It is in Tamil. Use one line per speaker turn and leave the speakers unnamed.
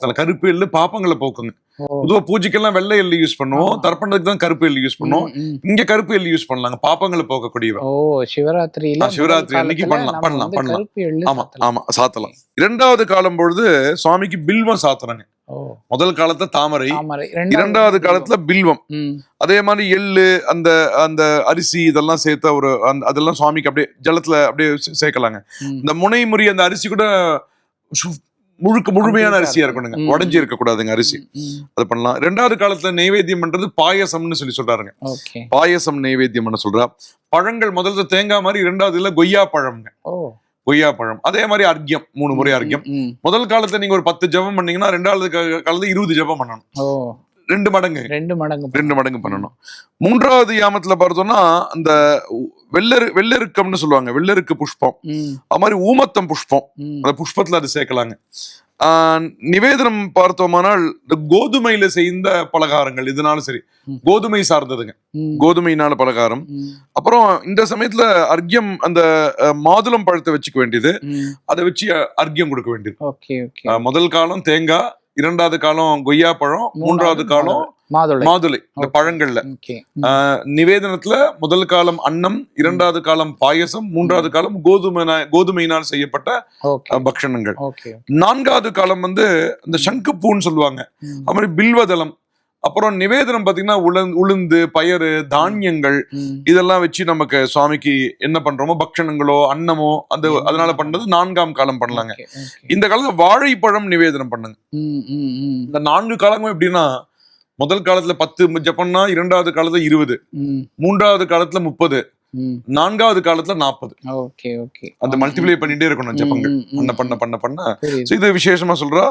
அதுல கருப்பு எள்ளு பாப்பங்களை போக்குங்க.
ஓ.
பொதுவா பூஜைக்கெல்லாம் வெள்ளை எள்ளு யூஸ் பண்ணுவோம்,
ஆமா.
தர்ப்பணத்துக்கு தான் கருப்பு எள்ளு யூஸ் பண்ணுவோம். இங்க கருப்பு எள்ளு யூஸ் பண்ணலாங்க, பாப்பங்களை போக்கக்கூடியவ.
ஓ, சிவராத்திரியில
சிவராத்திரி அன்னைக்கு பண்ணலாம் பண்ணலாம் பண்ணலாம்.
கருப்பு எள்ளு
ஆமா ஆமா சாத்தலாம். 2வது காலம் பொழுது சுவாமிக்கு பில்வம் சாத்துறாங்க. முதல் காலத்துல தாமரை, 2வது காலத்துல பில்வம். அதே மாதிரி எள்ளு, அந்த அந்த அரிசி இதெல்லாம் சேர்த்த ஒரு அதெல்லாம் சுவாமிக்கு அப்படியே ஜலத்துல அப்படியே சேர்க்கலாங்க. இந்த முனை அந்த அரிசி கூட முழுமையான அரிசியா இருக்கணுங்க, உடஞ்சி இருக்க கூடாதுங்க அரிசி. அது பண்ணலாம். 2வது காலத்துல நைவேத்தியம் பண்றது பாயசம்னு சொல்றாருங்க. பாயசம் நைவேத்தியம் பண்ண சொல்றா. பழங்கள் முதல்ல தேங்காய் மாதிரி, 2வதுல கொய்யா பழம்ங்க, கொய்யா பழம். அதே மாதிரி அர்க்கியம், 3 முறை அர்க்கியம். முதல் காலத்துல நீங்க ஒரு 10 ஜபம் பண்ணீங்கன்னா 2வது காலத்துல 20 ஜபம் பண்ணணும். 2 மடங்கு பண்ணணும். 3வது யாமத்துல பார்த்தோம்னா அந்த வெள்ளருக்கம்னு சொல்லுவாங்க, வெள்ளருக்கு புஷ்பம். அது மாதிரி ஊமத்தம் புஷ்பம், அந்த புஷ்பத்துல அது சேர்க்கலாங்க. நிவேதனம் பார்த்தோமானால் இந்த கோதுமையில செய்த பலகாரங்கள், இதனால சரி கோதுமை சார்ந்ததுங்க, கோதுமையினால பலகாரம். அப்புறம் இந்த சமயத்துல அர்க்கியம் அந்த மாதுளம் பழத்தை வச்சுக்க வேண்டியது, அதை வச்சு அர்க்கியம் கொடுக்க வேண்டியது. முதல் காலம் தேங்காய், 2வது காலம் கொய்யா பழம், 3வது காலம் மாதுளை. இந்த பழங்கள்ல நிவேதனத்துல முதல் காலம் அன்னம், 2வது காலம் பாயசம், 3வது காலம் கோதுமையினால் செய்யப்பட்ட பக்ஷணங்கள். 4வது காலம் இந்த சங்குப்பூன்னு சொல்லுவாங்க, அது மாதிரி பில்வதளம். அப்புறம் நிவேதனம் பாத்தீங்கன்னா உளுந்து, பயறு, தானியங்கள் இதெல்லாம் வச்சு நமக்கு சுவாமிக்கு என்ன பண்றோமோ பக்ஷணங்களோ அன்னமோ அதனால பண்றது 4ஆம் காலம் பண்ணலாங்க. இந்த காலத்துல வாழைப்பழம் நிவேதனம் பண்ணுங்க. இந்த 4 காலமும் எப்படின்னா, முதல் காலத்துல 10 ஜபம்னா, 2வது காலத்துல 20, 3வது காலத்துல 30, 4வது காலத்துல 40. அந்த மல்டிப்ளை பண்ணிட்டே இருக்கணும் ஜபங்கள், பண்ண பண்ண பண்ண பண்ண. இது விசேஷமா சொல்றா.